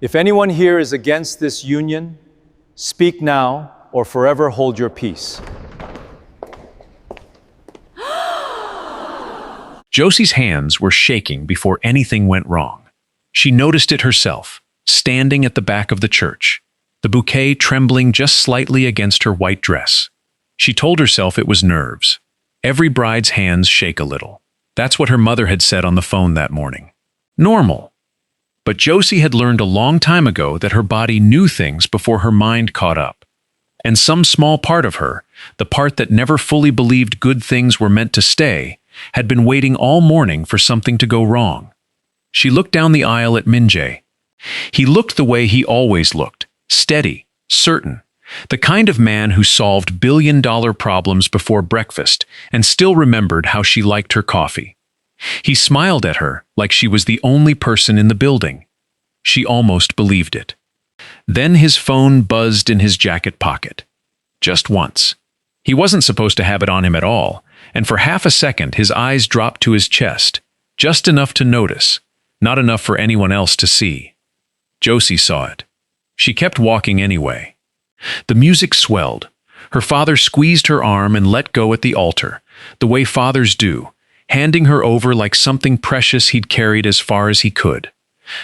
If anyone here is against this union, speak now or forever hold your peace. Josie's hands were shaking before anything went wrong. She noticed it herself, standing at the back of the church, the bouquet trembling just slightly against her white dress. She told herself it was nerves. Every bride's hands shake a little. That's what her mother had said on the phone that morning. Normal. But Josie had learned a long time ago that her body knew things before her mind caught up. And some small part of her, the part that never fully believed good things were meant to stay, had been waiting all morning for something to go wrong. She looked down the aisle at Min-jae. He looked the way he always looked, steady, certain, the kind of man who solved billion-dollar problems before breakfast and still remembered how she liked her coffee. He smiled at her like she was the only person in the building. She almost believed it. Then his phone buzzed in his jacket pocket. Just once. He wasn't supposed to have it on him at all, and for half a second his eyes dropped to his chest, just enough to notice, not enough for anyone else to see. Josie saw it. She kept walking anyway. The music swelled. Her father squeezed her arm and let go at the altar, the way fathers do, handing her over like something precious he'd carried as far as he could.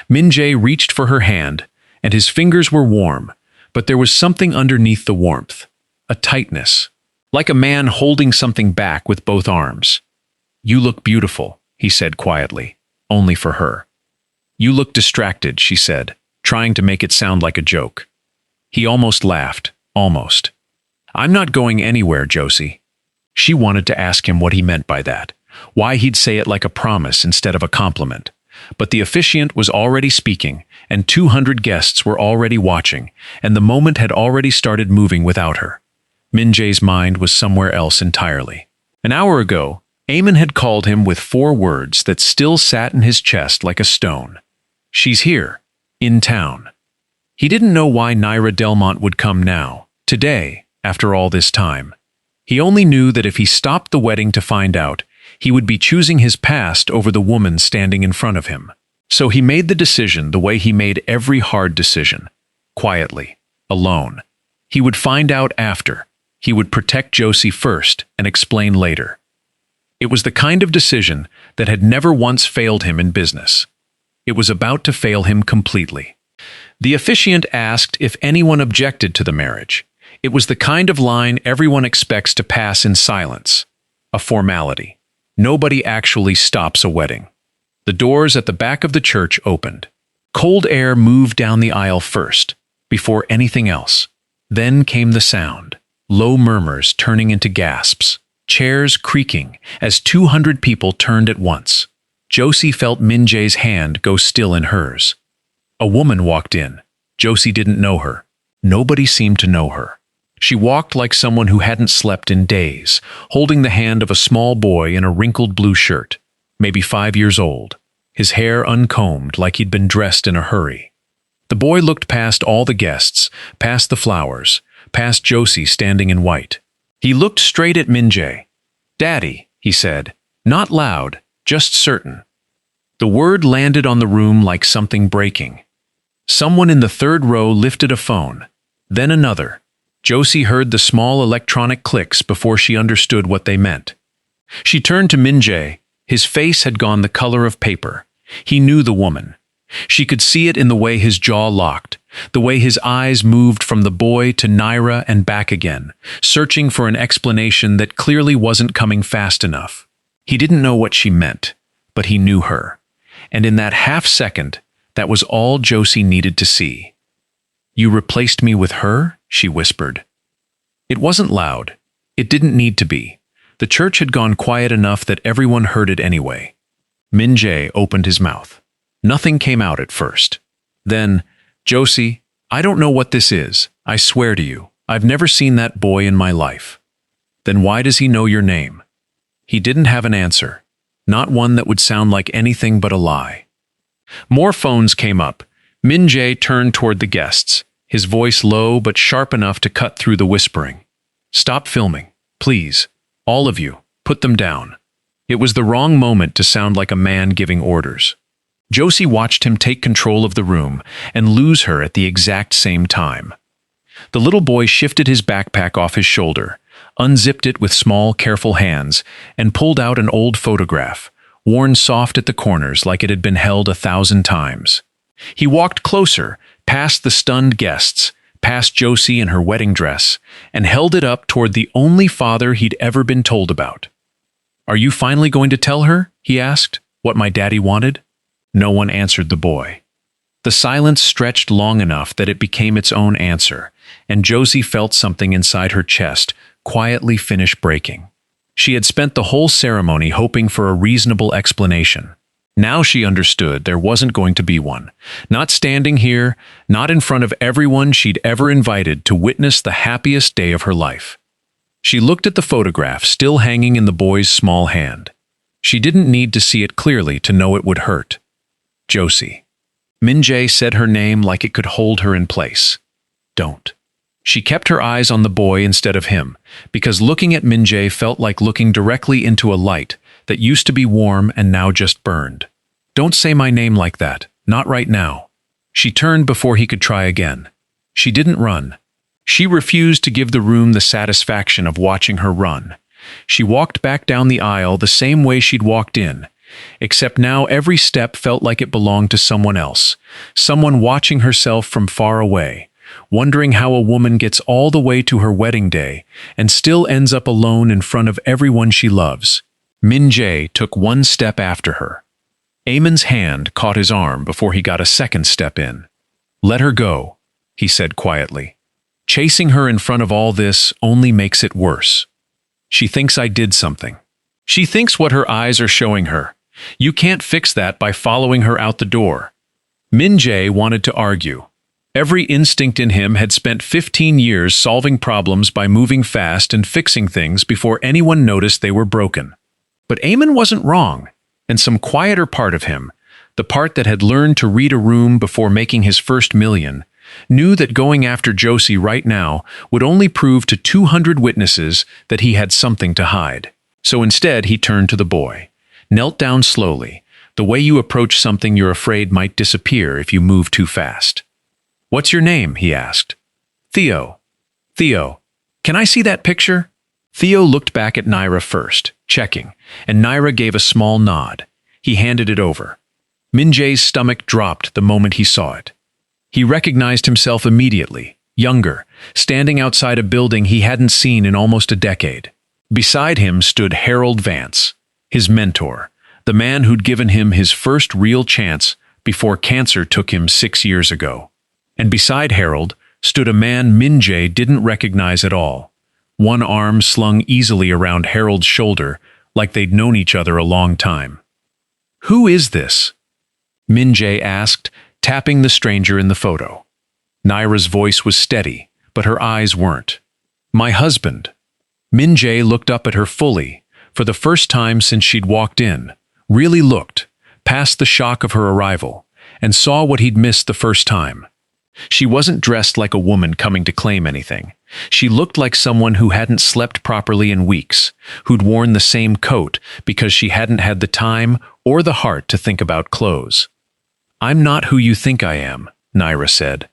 Min-jae reached for her hand, and his fingers were warm, but there was something underneath the warmth, a tightness, like a man holding something back with both arms. "You look beautiful," he said quietly, only for her. "You look distracted," she said, trying to make it sound like a joke. He almost laughed, almost. "I'm not going anywhere, Josie." She wanted to ask him what he meant by that, why he'd say it like a promise instead of a compliment. But the officiant was already speaking, and 200 guests were already watching, and the moment had already started moving without her. Min-jae's mind was somewhere else entirely. An hour ago, Eamon had called him with 4 words that still sat in his chest like a stone. "She's here, in town." He didn't know why Naira Delmont would come now, today, after all this time. He only knew that if he stopped the wedding to find out, he would be choosing his past over the woman standing in front of him. So he made the decision the way he made every hard decision, quietly, alone. He would find out after. He would protect Josie first and explain later. It was the kind of decision that had never once failed him in business. It was about to fail him completely. The officiant asked if anyone objected to the marriage. It was the kind of line everyone expects to pass in silence, a formality. Nobody actually stops a wedding. The doors at the back of the church opened. Cold air moved down the aisle first, before anything else. Then came the sound, low murmurs turning into gasps, chairs creaking as 200 people turned at once. Josie felt Min-jae's hand go still in hers. A woman walked in. Josie didn't know her. Nobody seemed to know her. She walked like someone who hadn't slept in days, holding the hand of a small boy in a wrinkled blue shirt, maybe 5 years old, his hair uncombed like he'd been dressed in a hurry. The boy looked past all the guests, past the flowers, past Josie standing in white. He looked straight at Min-jae. "Daddy," he said, not loud, just certain. The word landed on the room like something breaking. Someone in the 3rd row lifted a phone, then another. Josie heard the small electronic clicks before she understood what they meant. She turned to Min-jae. His face had gone the color of paper. He knew the woman. She could see it in the way his jaw locked, the way his eyes moved from the boy to Naira and back again, searching for an explanation that clearly wasn't coming fast enough. He didn't know what she meant, but he knew her. And in that half second, that was all Josie needed to see. "You replaced me with her?" she whispered. It wasn't loud. It didn't need to be. The church had gone quiet enough that everyone heard it anyway. Min-jae opened his mouth. Nothing came out at first. Then, "Josie, I don't know what this is. I swear to you, I've never seen that boy in my life." "Then why does he know your name?" He didn't have an answer. Not one that would sound like anything but a lie. More phones came up. Min-jae turned toward the guests, his voice low but sharp enough to cut through the whispering. "Stop filming, please. All of you, put them down." It was the wrong moment to sound like a man giving orders. Josie watched him take control of the room and lose her at the exact same time. The little boy shifted his backpack off his shoulder, unzipped it with small, careful hands, and pulled out an old photograph, worn soft at the corners like it had been held 1,000 times. He walked closer, past the stunned guests, past Josie in her wedding dress, and held it up toward the only father he'd ever been told about. "Are you finally going to tell her?" he asked. "What my daddy wanted?" No one answered the boy. The silence stretched long enough that it became its own answer, and Josie felt something inside her chest quietly finish breaking. She had spent the whole ceremony hoping for a reasonable explanation. Now she understood there wasn't going to be one. Not standing here, not in front of everyone she'd ever invited to witness the happiest day of her life. She looked at the photograph still hanging in the boy's small hand. She didn't need to see it clearly to know it would hurt. Josie. Min-jae said her name like it could hold her in place. Don't. She kept her eyes on the boy instead of him, because looking at Min-jae felt like looking directly into a light that used to be warm and now just burned. Don't say my name like that, not right now. She turned before he could try again. She didn't run. She refused to give the room the satisfaction of watching her run. She walked back down the aisle the same way she'd walked in, except now every step felt like it belonged to someone else, someone watching herself from far away, wondering how a woman gets all the way to her wedding day and still ends up alone in front of everyone she loves. Min-jae took one step after her. Eamon's hand caught his arm before he got a second step in. "Let her go," he said quietly. "Chasing her in front of all this only makes it worse. She thinks I did something. She thinks what her eyes are showing her. You can't fix that by following her out the door." Min-jae wanted to argue. Every instinct in him had spent 15 years solving problems by moving fast and fixing things before anyone noticed they were broken. But Eamon wasn't wrong, and some quieter part of him, the part that had learned to read a room before making his first million, knew that going after Josie right now would only prove to 200 witnesses that he had something to hide. So instead he turned to the boy, knelt down slowly, the way you approach something you're afraid might disappear if you move too fast. "What's your name?" he asked. "Theo." "Theo, can I see that picture?" Theo looked back at Naira first, checking, and Naira gave a small nod. He handed it over. Min-jae's stomach dropped the moment he saw it. He recognized himself immediately, younger, standing outside a building he hadn't seen in almost a decade. Beside him stood Harold Vance, his mentor, the man who'd given him his first real chance before cancer took him 6 years ago. And beside Harold stood a man Min-jae didn't recognize at all, one arm slung easily around Harold's shoulder like they'd known each other a long time. "Who is this?" Min-jae asked, tapping the stranger in the photo. Naira's voice was steady, but her eyes weren't. "My husband." Min-jae looked up at her fully, for the first time since she'd walked in, really looked, past the shock of her arrival, and saw what he'd missed the first time. She wasn't dressed like a woman coming to claim anything. She looked like someone who hadn't slept properly in weeks, who'd worn the same coat because she hadn't had the time or the heart to think about clothes. "I'm not who you think I am," Naira said.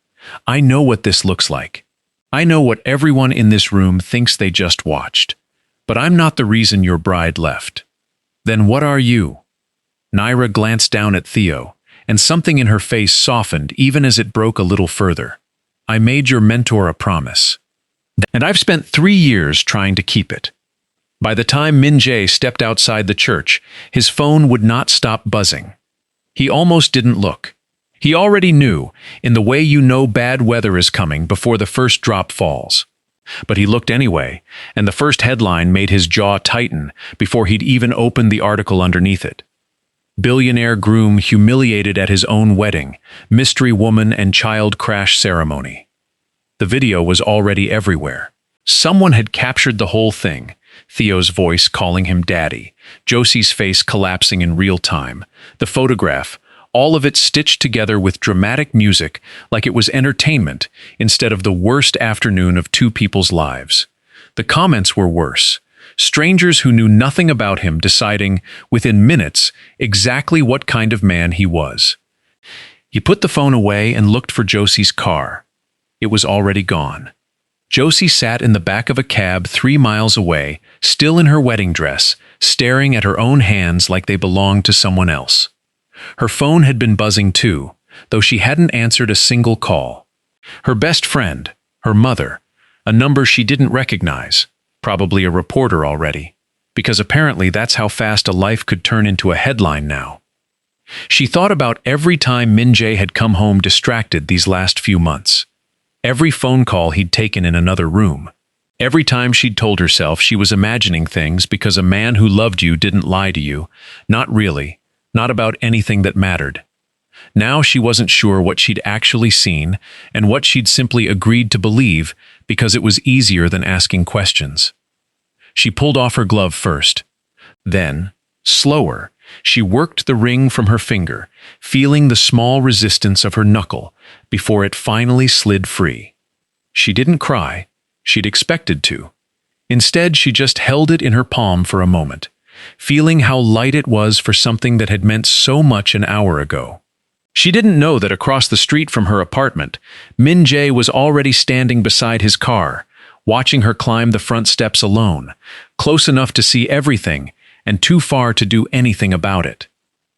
"I know what this looks like. I know what everyone in this room thinks they just watched. But I'm not the reason your bride left." "Then what are you?" Naira glanced down at Theo, and something in her face softened even as it broke a little further. "I made your mentor a promise. And I've spent 3 years trying to keep it." By the time Min-jae stepped outside the church, his phone would not stop buzzing. He almost didn't look. He already knew, in the way you know bad weather is coming before the first drop falls. But he looked anyway, and the first headline made his jaw tighten before he'd even opened the article underneath it. "Billionaire groom humiliated at his own wedding, mystery woman and child crash ceremony." The video was already everywhere. Someone had captured the whole thing, Theo's voice calling him daddy, Josie's face collapsing in real time, the photograph, all of it stitched together with dramatic music like it was entertainment instead of the worst afternoon of two people's lives. The comments were worse. Strangers who knew nothing about him deciding, within minutes, exactly what kind of man he was. He put the phone away and looked for Josie's car. It was already gone. Josie sat in the back of a cab 3 miles away, still in her wedding dress, staring at her own hands like they belonged to someone else. Her phone had been buzzing too, though she hadn't answered a single call. Her best friend, her mother, a number she didn't recognize, probably a reporter already, because apparently that's how fast a life could turn into a headline now. She thought about every time Min-jae had come home distracted these last few months. Every phone call he'd taken in another room. Every time she'd told herself she was imagining things because a man who loved you didn't lie to you. Not really. Not about anything that mattered. Now she wasn't sure what she'd actually seen and what she'd simply agreed to believe because it was easier than asking questions. She pulled off her glove first. Then, slower, she worked the ring from her finger, feeling the small resistance of her knuckle before it finally slid free. She didn't cry. She'd expected to. Instead, she just held it in her palm for a moment, feeling how light it was for something that had meant so much an hour ago. She didn't know that across the street from her apartment, Min-jae was already standing beside his car, watching her climb the front steps alone, close enough to see everything and too far to do anything about it.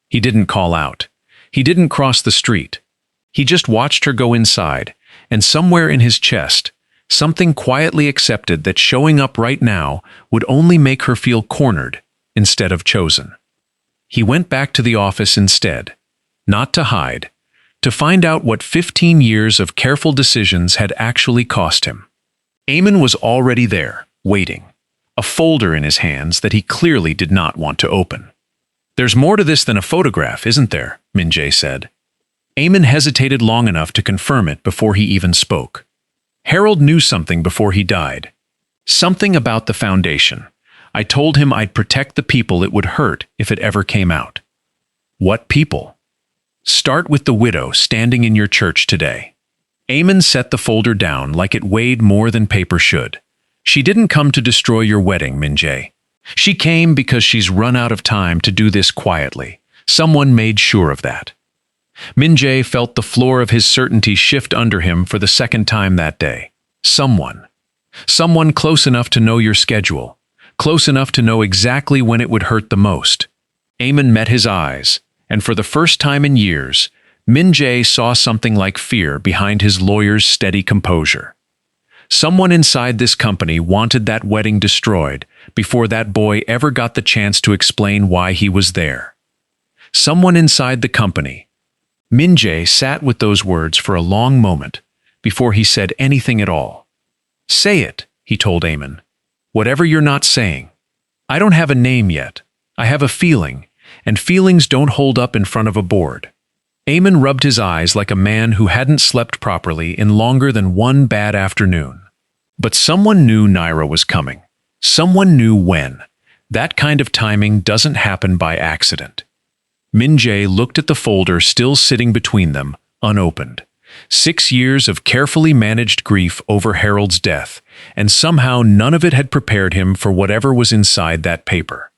He didn't call out. He didn't cross the street. He just watched her go inside, and somewhere in his chest, something quietly accepted that showing up right now would only make her feel cornered instead of chosen. He went back to the office instead, not to hide, to find out what 15 years of careful decisions had actually cost him. Eamon was already there, waiting, a folder in his hands that he clearly did not want to open. "There's more to this than a photograph, isn't there?" Min-jae said. Eamon hesitated long enough to confirm it before he even spoke. Harold knew something before he died. Something about the foundation. I told him I'd protect the people it would hurt if it ever came out. What people? Start with the widow standing in your church today. Eamon set the folder down like it weighed more than paper should. She didn't come to destroy your wedding, Min-jae. She came because she's run out of time to do this quietly. Someone made sure of that. Min-jae felt the floor of his certainty shift under him for the second time that day. Someone. Someone close enough to know your schedule. Close enough to know exactly when it would hurt the most. Eamon met his eyes, and for the first time in years, Min-jae saw something like fear behind his lawyer's steady composure. Someone inside this company wanted that wedding destroyed before that boy ever got the chance to explain why he was there. Someone inside the company. Min-jae sat with those words for a long moment before he said anything at all. "Say it," he told Eamon. "Whatever you're not saying. I don't have a name yet. I have a feeling, and feelings don't hold up in front of a board." Eamon rubbed his eyes like a man who hadn't slept properly in longer than one bad afternoon. But someone knew Naira was coming. Someone knew when. That kind of timing doesn't happen by accident. Min-jae looked at the folder still sitting between them, unopened. 6 years of carefully managed grief over Harold's death, and somehow none of it had prepared him for whatever was inside that paper.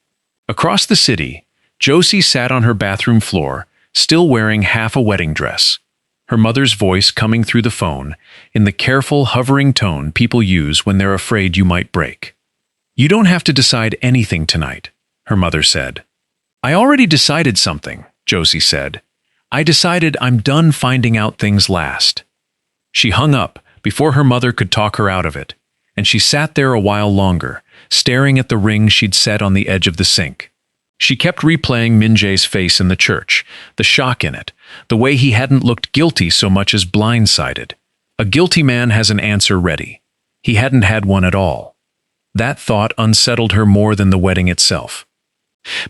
Across the city, Josie sat on her bathroom floor, still wearing half a wedding dress. Her mother's voice coming through the phone, in the careful, hovering tone people use when they're afraid you might break. "You don't have to decide anything tonight," her mother said. "I already decided something," Josie said. "I decided I'm done finding out things last." She hung up before her mother could talk her out of it, and she sat there a while longer, staring at the ring she'd set on the edge of the sink. She kept replaying Min-jae's face in the church, the shock in it, the way he hadn't looked guilty so much as blindsided. A guilty man has an answer ready. He hadn't had one at all. That thought unsettled her more than the wedding itself.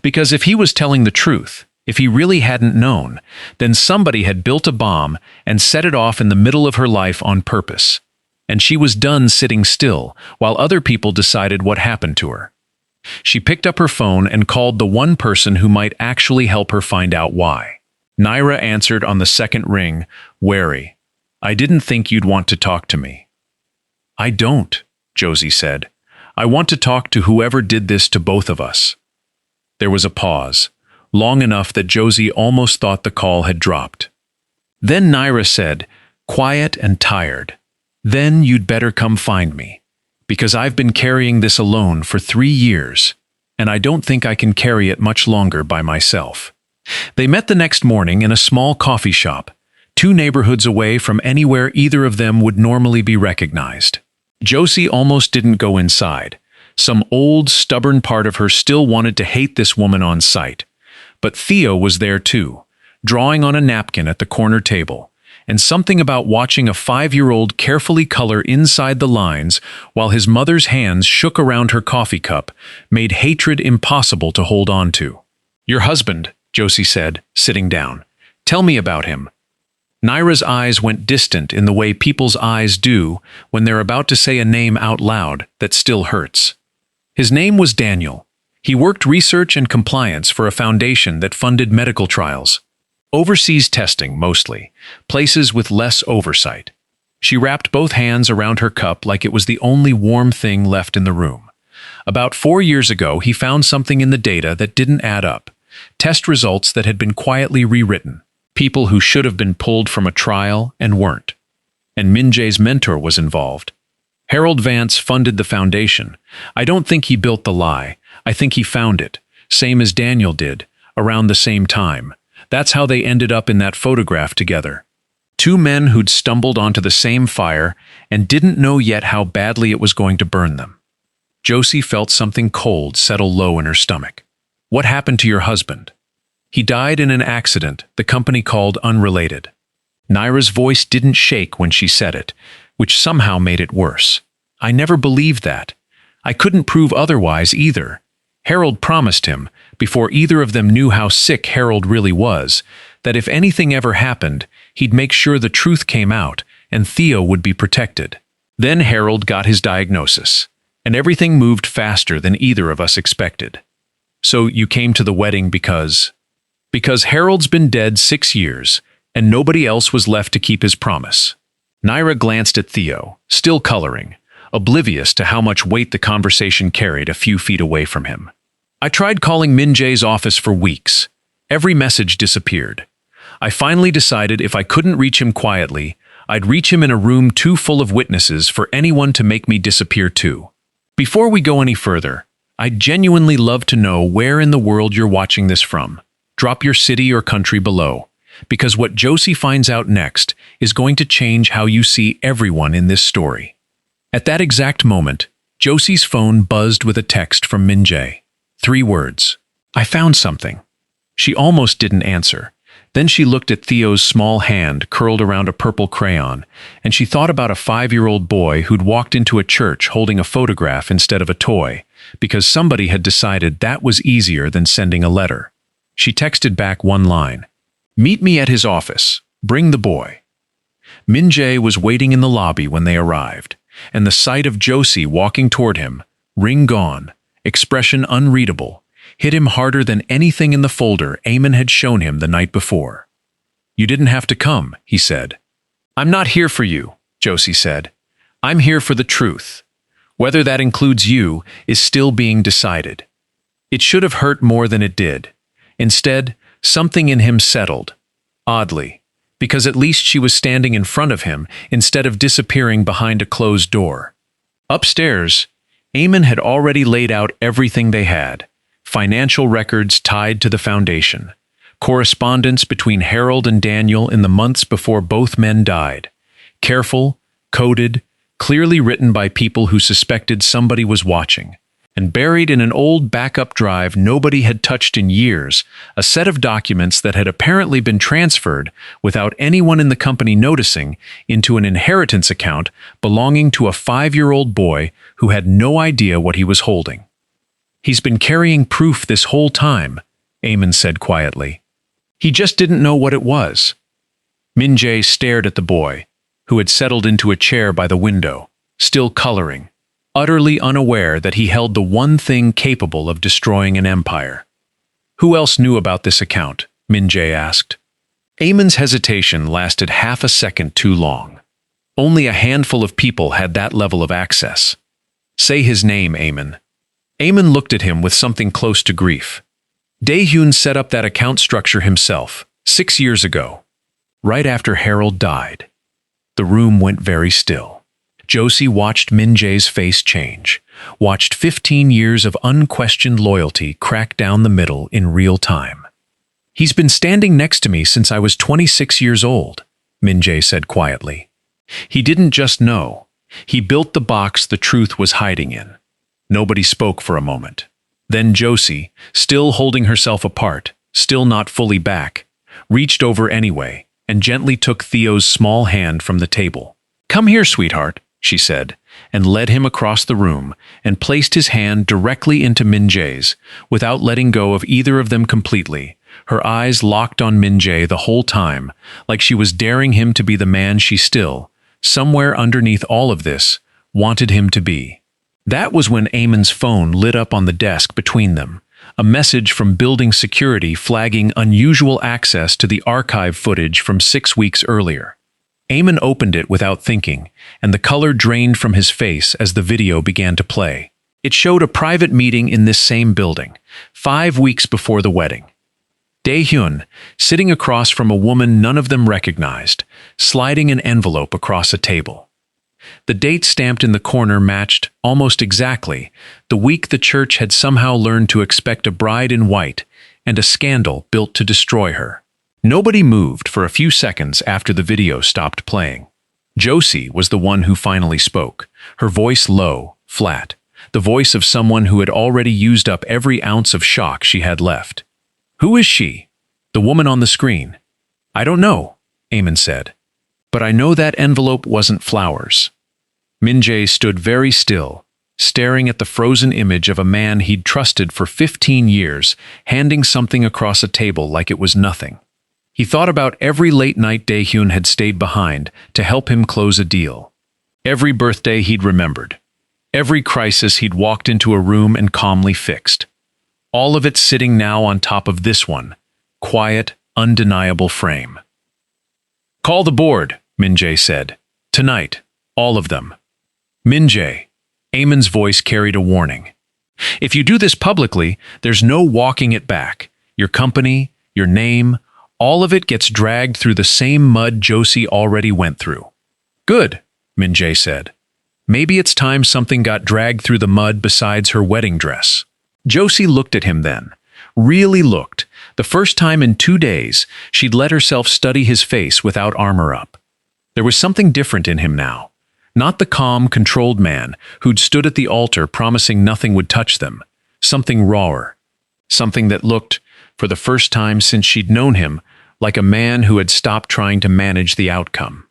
Because if he was telling the truth, if he really hadn't known, then somebody had built a bomb and set it off in the middle of her life on purpose. And she was done sitting still while other people decided what happened to her. She picked up her phone and called the one person who might actually help her find out why. Naira answered on the second ring, wary. "I didn't think you'd want to talk to me." "I don't," Josie said. "I want to talk to whoever did this to both of us." There was a pause, long enough that Josie almost thought the call had dropped. Then Naira said, quiet and tired, "Then you'd better come find me, because I've been carrying this alone for 3 years, and I don't think I can carry it much longer by myself." They met the next morning in a small coffee shop, 2 neighborhoods away from anywhere either of them would normally be recognized. Josie almost didn't go inside. Some old, stubborn part of her still wanted to hate this woman on sight. But Theo was there too, drawing on a napkin at the corner table, and something about watching a 5-year-old carefully color inside the lines while his mother's hands shook around her coffee cup made hatred impossible to hold on to. "Your husband," Josie said, sitting down. "Tell me about him." Naira's eyes went distant in the way people's eyes do when they're about to say a name out loud that still hurts. His name was Daniel. He worked research and compliance for a foundation that funded medical trials. Overseas testing, mostly. Places with less oversight. She wrapped both hands around her cup like it was the only warm thing left in the room. About 4 years ago, he found something in the data that didn't add up. Test results that had been quietly rewritten. People who should have been pulled from a trial and weren't. And Min-jae's mentor was involved. Harold Vance funded the foundation. I don't think he built the lie. I think he found it, same as Daniel did, around the same time. That's how they ended up in that photograph together. 2 men who'd stumbled onto the same fire and didn't know yet how badly it was going to burn them. Josie felt something cold settle low in her stomach. "What happened to your husband?" "He died in an accident the company called unrelated." Naira's voice didn't shake when she said it, which somehow made it worse. "I never believed that. I couldn't prove otherwise either. Harold promised him, before either of them knew how sick Harold really was, that if anything ever happened, he'd make sure the truth came out and Theo would be protected. Then Harold got his diagnosis, and everything moved faster than either of us expected. So you came to the wedding because Harold's been dead 6 years, and nobody else was left to keep his promise." Naira glanced at Theo, still coloring, oblivious to how much weight the conversation carried a few feet away from him. "I tried calling Min-jae's office for weeks. Every message disappeared. I finally decided if I couldn't reach him quietly, I'd reach him in a room too full of witnesses for anyone to make me disappear too. Before we go any further, I'd genuinely love to know where in the world you're watching this from. Drop your city or country below, because what Josie finds out next is going to change how you see everyone in this story." At that exact moment, Josie's phone buzzed with a text from Min-jae. 3 words. "I found something." She almost didn't answer. Then she looked at Theo's small hand curled around a purple crayon, and she thought about a 5-year-old boy who'd walked into a church holding a photograph instead of a toy, because somebody had decided that was easier than sending a letter. She texted back one line. "Meet me at his office. Bring the boy." Min-jae was waiting in the lobby when they arrived, and the sight of Josie walking toward him, ring gone, expression unreadable, hit him harder than anything in the folder Eamon had shown him the night before. "You didn't have to come," he said. "I'm not here for you," Josie said. "I'm here for the truth. Whether that includes you is still being decided." It should have hurt more than it did. Instead, something in him settled, oddly, because at least she was standing in front of him instead of disappearing behind a closed door. Upstairs, Eamon had already laid out everything they had. Financial records tied to the foundation, correspondence between Harold and Daniel in the months before both men died, careful, coded, clearly written by people who suspected somebody was watching, and buried in an old backup drive nobody had touched in years, a set of documents that had apparently been transferred without anyone in the company noticing into an inheritance account belonging to a 5-year-old boy who had no idea what he was holding. "He's been carrying proof this whole time," Eamon said quietly. "He just didn't know what it was." Min-jae stared at the boy, who had settled into a chair by the window, still coloring, utterly unaware that he held the one thing capable of destroying an empire. "Who else knew about this account?" Min-jae asked. Eamon's hesitation lasted half a second too long. Only a handful of people had that level of access. "Say his name, Eamon." Eamon looked at him with something close to grief. "Dae-hyun set up that account structure himself, 6 years ago." right after Harold died. The room went very still. Josie watched Min-jae's face change, watched 15 years of unquestioned loyalty crack down the middle in real time. "He's been standing next to me since I was 26 years old," Min-jae said quietly. "He didn't just know. He built the box the truth was hiding in." Nobody spoke for a moment. Then Josie, still holding herself apart, still not fully back, reached over anyway and gently took Theo's small hand from the table. "Come here, sweetheart," she said, and led him across the room and placed his hand directly into Min-jae's, without letting go of either of them completely, her eyes locked on Min-jae the whole time, like she was daring him to be the man she still, somewhere underneath all of this, wanted him to be. That was when Eamon's phone lit up on the desk between them, a message from building security flagging unusual access to the archive footage from 6 weeks earlier. Eamon opened it without thinking, and the color drained from his face as the video began to play. It showed a private meeting in this same building, 5 weeks before the wedding. Dae-hyun, sitting across from a woman none of them recognized, sliding an envelope across a table. The date stamped in the corner matched, almost exactly, the week the church had somehow learned to expect a bride in white and a scandal built to destroy her. Nobody moved for a few seconds after the video stopped playing. Josie was the one who finally spoke, her voice low, flat, the voice of someone who had already used up every ounce of shock she had left. "Who is she? The woman on the screen?" "I don't know," Eamon said. "But I know that envelope wasn't flowers." Min-jae stood very still, staring at the frozen image of a man he'd trusted for 15 years, handing something across a table like it was nothing. He thought about every late night Dae-hyun had stayed behind to help him close a deal. Every birthday he'd remembered. Every crisis he'd walked into a room and calmly fixed. All of it sitting now on top of this one, quiet, undeniable frame. "Call the board," Min-jae said. "Tonight, all of them." "Min-jae," Eamon's voice carried a warning. "If you do this publicly, there's no walking it back. Your company, your name, all of it gets dragged through the same mud Josie already went through." "Good," Min-jae said. "Maybe it's time something got dragged through the mud besides her wedding dress." Josie looked at him then, really looked, the first time in 2 days she'd let herself study his face without armor up. There was something different in him now. Not the calm, controlled man who'd stood at the altar promising nothing would touch them. Something rawer. Something that looked, for the first time since she'd known him, like a man who had stopped trying to manage the outcome.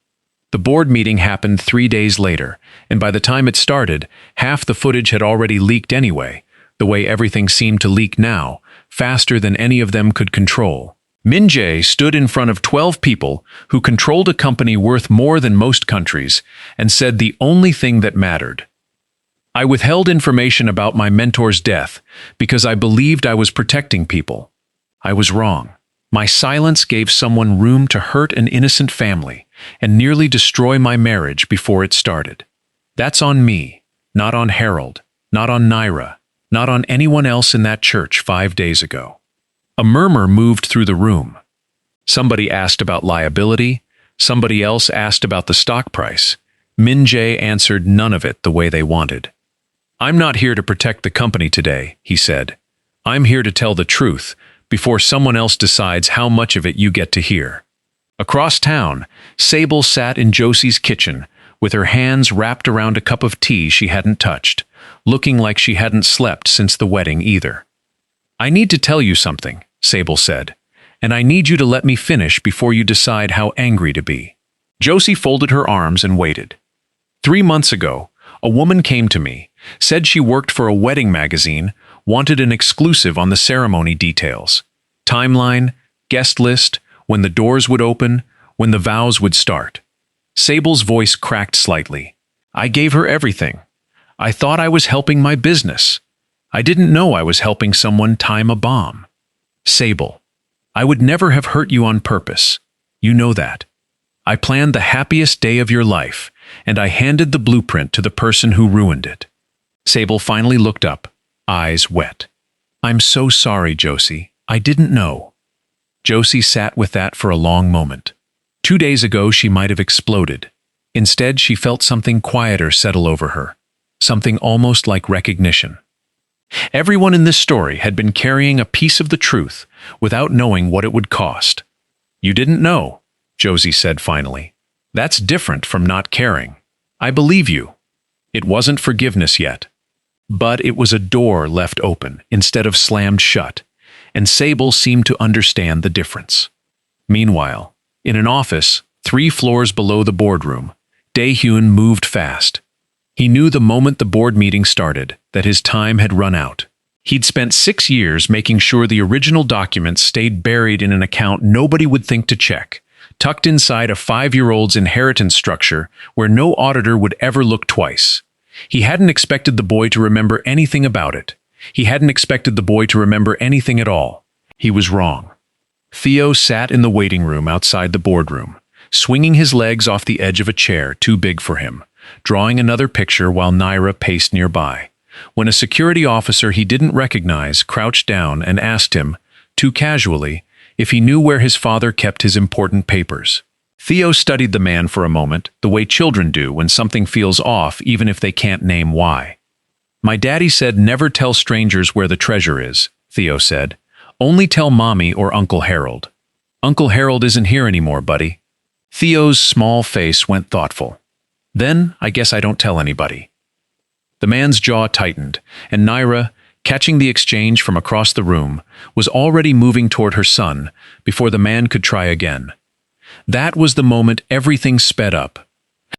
The board meeting happened 3 days later, and by the time it started, half the footage had already leaked anyway, the way everything seemed to leak now, faster than any of them could control. Min-jae stood in front of 12 people who controlled a company worth more than most countries and said the only thing that mattered. "I withheld information about my mentor's death because I believed I was protecting people. I was wrong. My silence gave someone room to hurt an innocent family and nearly destroy my marriage before it started. That's on me, not on Harold, not on Naira, not on anyone else in that church 5 days ago." A murmur moved through the room. Somebody asked about liability. Somebody else asked about the stock price. Min-jae answered none of it the way they wanted. "I'm not here to protect the company today," he said. "I'm here to tell the truth before someone else decides how much of it you get to hear." Across town, Sable sat in Josie's kitchen with her hands wrapped around a cup of tea she hadn't touched, looking like she hadn't slept since the wedding either. "I need to tell you something," Sable said, "and I need you to let me finish before you decide how angry to be." Josie folded her arms and waited. 3 months ago, a woman came to me, said she worked for a wedding magazine, wanted an exclusive on the ceremony details. Timeline, guest list, when the doors would open, when the vows would start. Sable's voice cracked slightly. "I gave her everything. I thought I was helping my business. I didn't know I was helping someone time a bomb." "Sable, I would never have hurt you on purpose. You know that. I planned the happiest day of your life, and I handed the blueprint to the person who ruined it." Sable finally looked up, eyes wet. "I'm so sorry, Josie. I didn't know." Josie sat with that for a long moment. 2 days ago, she might have exploded. Instead, she felt something quieter settle over her, something almost like recognition. Everyone in this story had been carrying a piece of the truth without knowing what it would cost. "You didn't know," Josie said finally. "That's different from not caring. I believe you." It wasn't forgiveness yet, but it was a door left open instead of slammed shut, and Sable seemed to understand the difference. Meanwhile, in an office 3 floors below the boardroom, Dae-hyun moved fast. He knew the moment the board meeting started that his time had run out. He'd spent 6 years making sure the original documents stayed buried in an account nobody would think to check, tucked inside a 5-year-old's inheritance structure where no auditor would ever look twice. He hadn't expected the boy to remember anything about it. He hadn't expected the boy to remember anything at all. He was wrong. Theo sat in the waiting room outside the boardroom, swinging his legs off the edge of a chair too big for him, drawing another picture while Naira paced nearby, when a security officer he didn't recognize crouched down and asked him, too casually, if he knew where his father kept his important papers. Theo studied the man for a moment, the way children do when something feels off even if they can't name why. "My daddy said never tell strangers where the treasure is," Theo said. "Only tell Mommy or Uncle Harold." "Uncle Harold isn't here anymore, buddy." Theo's small face went thoughtful. "Then I guess I don't tell anybody." The man's jaw tightened, and Naira, catching the exchange from across the room, was already moving toward her son before the man could try again. That was the moment everything sped up.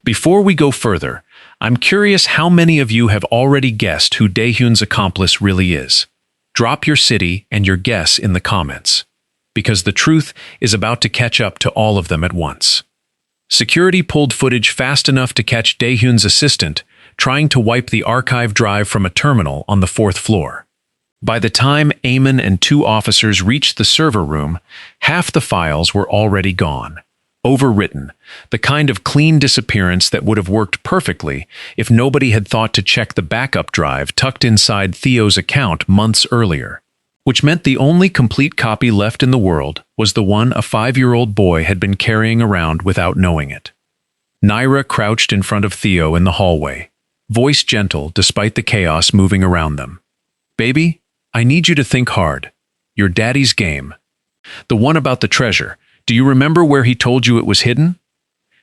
Before we go further, I'm curious how many of you have already guessed who Dae-hyun's accomplice really is. Drop your city and your guess in the comments, because the truth is about to catch up to all of them at once. Security pulled footage fast enough to catch Dae-hyun's assistant trying to wipe the archive drive from a terminal on the 4th floor. By the time Eamon and 2 officers reached the server room, half the files were already gone. Overwritten, the kind of clean disappearance that would have worked perfectly if nobody had thought to check the backup drive tucked inside Theo's account months earlier. Which meant the only complete copy left in the world was the one a 5-year-old boy had been carrying around without knowing it. Naira crouched in front of Theo in the hallway, voice gentle despite the chaos moving around them. "Baby, I need you to think hard. Your daddy's game. The one about the treasure. Do you remember where he told you it was hidden?"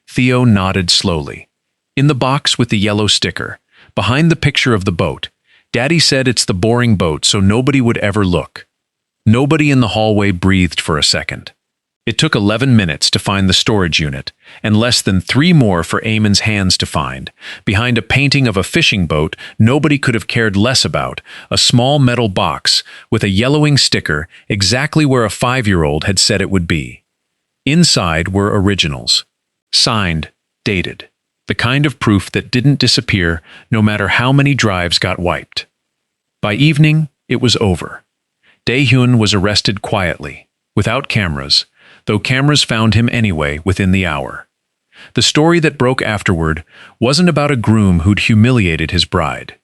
Theo nodded slowly. "In the box with the yellow sticker, behind the picture of the boat. Daddy said it's the boring boat so nobody would ever look." Nobody in the hallway breathed for a second. It took 11 minutes to find the storage unit, and less than 3 more for Eamon's hands to find, behind a painting of a fishing boat nobody could have cared less about, a small metal box with a yellowing sticker exactly where a 5-year-old had said it would be. Inside were originals. Signed, dated. The kind of proof that didn't disappear no matter how many drives got wiped. By evening, it was over. Dae-hyun was arrested quietly, without cameras, though cameras found him anyway within the hour. The story that broke afterward wasn't about a groom who'd humiliated his bride.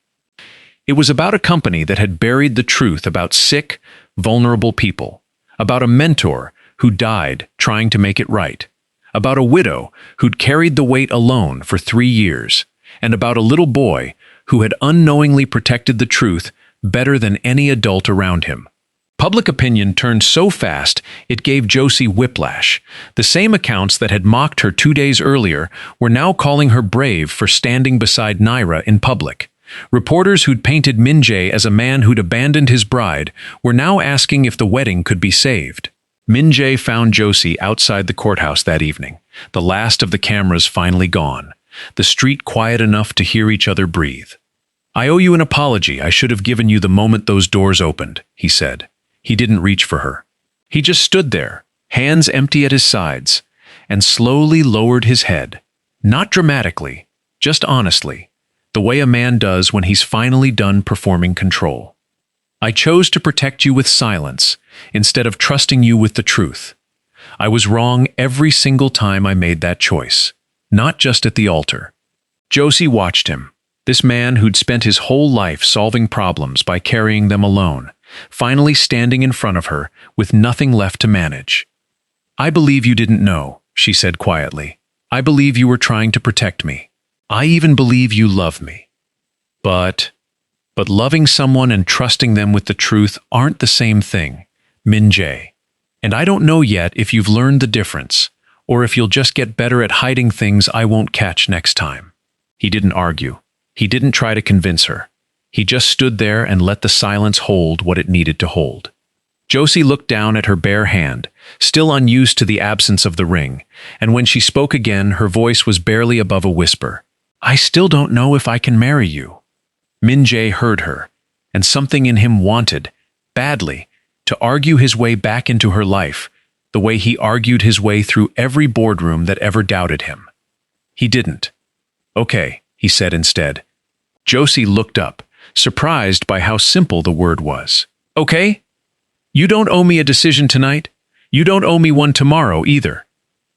It was about a company that had buried the truth about sick, vulnerable people, about a mentor who died trying to make it right, about a widow who'd carried the weight alone for 3 years, and about a little boy who had unknowingly protected the truth better than any adult around him. Public opinion turned so fast it gave Josie whiplash. The same accounts that had mocked her 2 days earlier were now calling her brave for standing beside Naira in public. Reporters who'd painted Min-jae as a man who'd abandoned his bride were now asking if the wedding could be saved. Min-jae found Josie outside the courthouse that evening, the last of the cameras finally gone, the street quiet enough to hear each other breathe. "I owe you an apology. I should have given you the moment those doors opened," he said. He didn't reach for her. He just stood there, hands empty at his sides, and slowly lowered his head. Not dramatically, just honestly, the way a man does when he's finally done performing control. "I chose to protect you with silence instead of trusting you with the truth. I was wrong every single time I made that choice, not just at the altar." Josie watched him, this man who'd spent his whole life solving problems by carrying them alone, finally standing in front of her with nothing left to manage. "I believe you didn't know," she said quietly. I believe you were trying to protect me. I even believe you love me. But loving someone and trusting them with the truth aren't the same thing, Min-jae. And I don't know yet if you've learned the difference, or if you'll just get better at hiding things I won't catch next time. He didn't argue. He didn't try to convince her. He just stood there and let the silence hold what it needed to hold. Josie looked down at her bare hand, still unused to the absence of the ring, and when she spoke again, her voice was barely above a whisper. I still don't know if I can marry you. Min-jae heard her, and something in him wanted, badly, to argue his way back into her life, the way he argued his way through every boardroom that ever doubted him. He didn't. Okay, he said instead. Josie looked up, surprised by how simple the word was. Okay? You don't owe me a decision tonight. You don't owe me one tomorrow either.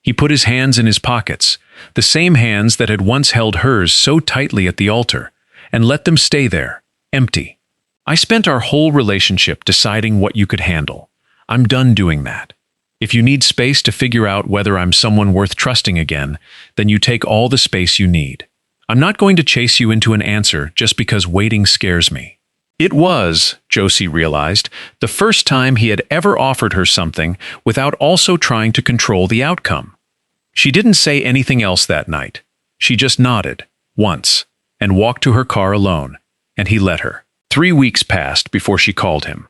He put his hands in his pockets, the same hands that had once held hers so tightly at the altar, and let them stay there, empty. I spent our whole relationship deciding what you could handle. I'm done doing that. If you need space to figure out whether I'm someone worth trusting again, then you take all the space you need. I'm not going to chase you into an answer just because waiting scares me. It was, Josie realized, the first time he had ever offered her something without also trying to control the outcome. She didn't say anything else that night. She just nodded, once, and walked to her car alone, and he let her. 3 weeks passed before she called him.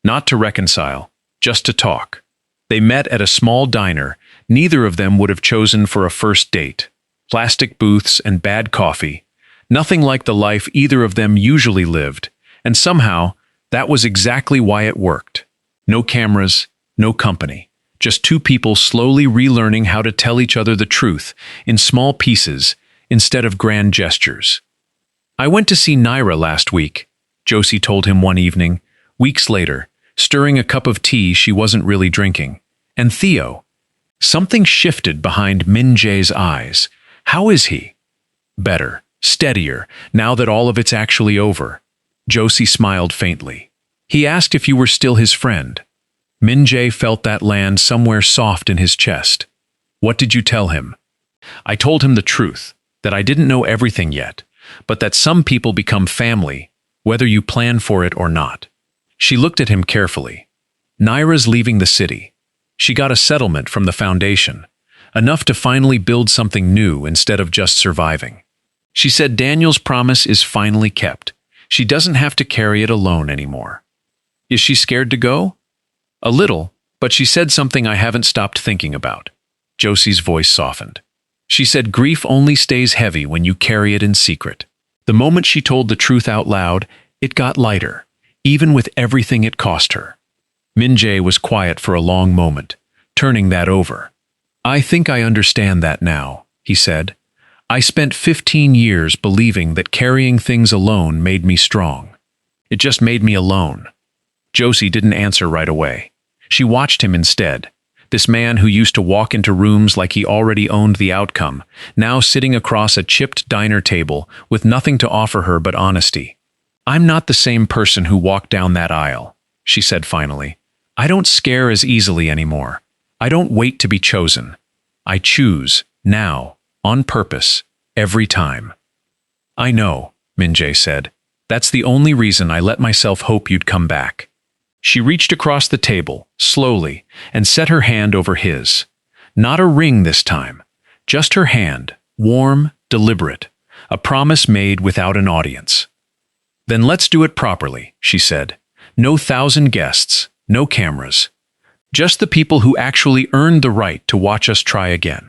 Not to reconcile, just to talk. They met at a small diner neither of them would have chosen for a first date. Plastic booths and bad coffee. Nothing like the life either of them usually lived. And somehow, that was exactly why it worked. No cameras, no company. Just two people slowly relearning how to tell each other the truth in small pieces instead of grand gestures. I went to see Naira last week, Josie told him one evening, weeks later, stirring a cup of tea she wasn't really drinking. And Theo. Something shifted behind Min-jae's eyes. How is he? Better, steadier, now that all of it's actually over. Josie smiled faintly. He asked if you were still his friend. Min-jae felt that land somewhere soft in his chest. What did you tell him? I told him the truth, that I didn't know everything yet, but that some people become family, whether you plan for it or not. She looked at him carefully. Naira's leaving the city. She got a settlement from the foundation, enough to finally build something new instead of just surviving. She said Daniel's promise is finally kept. She doesn't have to carry it alone anymore. Is she scared to go? A little, but she said something I haven't stopped thinking about. Josie's voice softened. She said grief only stays heavy when you carry it in secret. The moment she told the truth out loud, it got lighter, even with everything it cost her. Min-jae was quiet for a long moment, turning that over. I think I understand that now, he said. I spent 15 years believing that carrying things alone made me strong. It just made me alone. Josie didn't answer right away. She watched him instead. This man who used to walk into rooms like he already owned the outcome, now sitting across a chipped diner table with nothing to offer her but honesty. I'm not the same person who walked down that aisle, she said finally. I don't scare as easily anymore. I don't wait to be chosen. I choose, now, on purpose, every time. I know, Min-jae said. That's the only reason I let myself hope you'd come back. She reached across the table, slowly, and set her hand over his. Not a ring this time, just her hand, warm, deliberate, a promise made without an audience. Then let's do it properly, she said. No 1,000 guests, no cameras. Just the people who actually earned the right to watch us try again.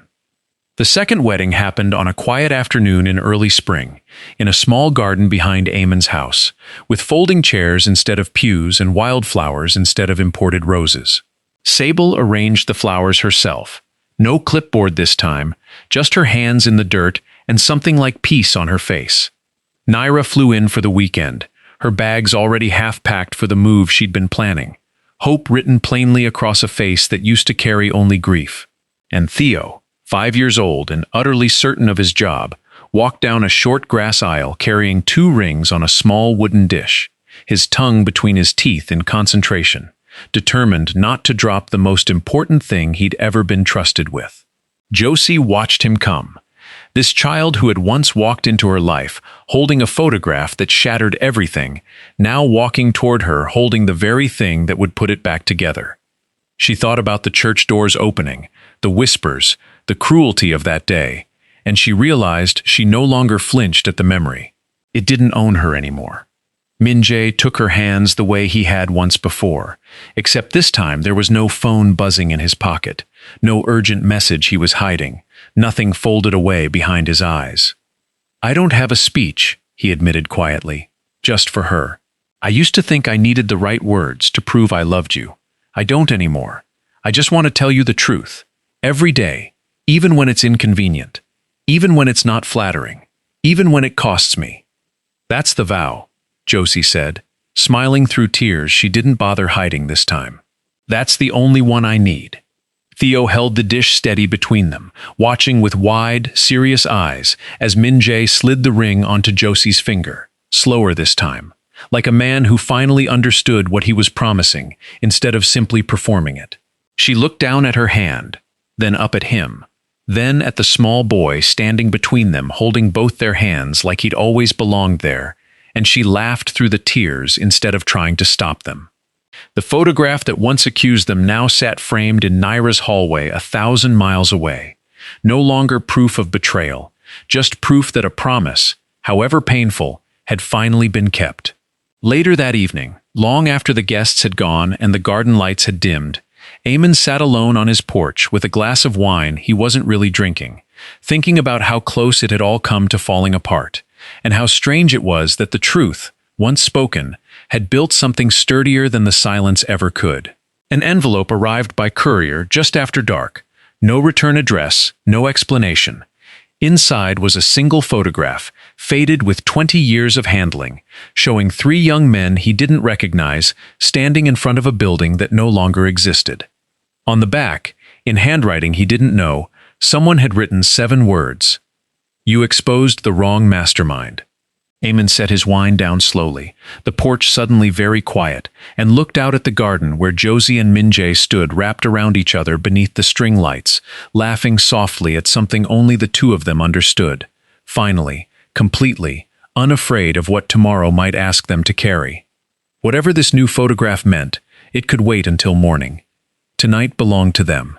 The second wedding happened on a quiet afternoon in early spring, in a small garden behind Eamon's house, with folding chairs instead of pews and wildflowers instead of imported roses. Sable arranged the flowers herself. No clipboard this time, just her hands in the dirt and something like peace on her face. Naira flew in for the weekend, her bags already half-packed for the move she'd been planning, hope written plainly across a face that used to carry only grief. And Theo, 5 years old and utterly certain of his job, walked down a short grass aisle carrying 2 rings on a small wooden dish, his tongue between his teeth in concentration, determined not to drop the most important thing he'd ever been trusted with. Josie watched him come. This child who had once walked into her life, holding a photograph that shattered everything, now walking toward her holding the very thing that would put it back together. She thought about the church doors opening, the whispers, the cruelty of that day, and she realized she no longer flinched at the memory. It didn't own her anymore. Min-jae took her hands the way he had once before, except this time there was no phone buzzing in his pocket, no urgent message he was hiding, nothing folded away behind his eyes. "I don't have a speech," he admitted quietly, "just for her. I used to think I needed the right words to prove I loved you. I don't anymore. I just want to tell you the truth. Every day, even when it's inconvenient, even when it's not flattering, even when it costs me." "That's the vow," Josie said, smiling through tears she didn't bother hiding this time. "That's the only one I need." Theo held the dish steady between them, watching with wide, serious eyes as Min-jae slid the ring onto Josie's finger, slower this time, like a man who finally understood what he was promising instead of simply performing it. She looked down at her hand, then up at him, then at the small boy standing between them holding both their hands like he'd always belonged there, and she laughed through the tears instead of trying to stop them. The photograph that once accused them now sat framed in Naira's hallway 1,000 miles away. No longer proof of betrayal, just proof that a promise, however painful, had finally been kept. Later that evening, long after the guests had gone and the garden lights had dimmed, Eamon sat alone on his porch with a glass of wine he wasn't really drinking, thinking about how close it had all come to falling apart, and how strange it was that the truth, once spoken, had built something sturdier than the silence ever could. An envelope arrived by courier just after dark. No return address, no explanation. Inside was a single photograph, faded with 20 years of handling, showing 3 young men he didn't recognize standing in front of a building that no longer existed. On the back, in handwriting he didn't know, someone had written 7 words. "You exposed the wrong mastermind." Eamon set his wine down slowly, the porch suddenly very quiet, and looked out at the garden where Josie and Min-jae stood wrapped around each other beneath the string lights, laughing softly at something only the two of them understood. Finally, completely, unafraid of what tomorrow might ask them to carry. Whatever this new photograph meant, it could wait until morning. Tonight belonged to them.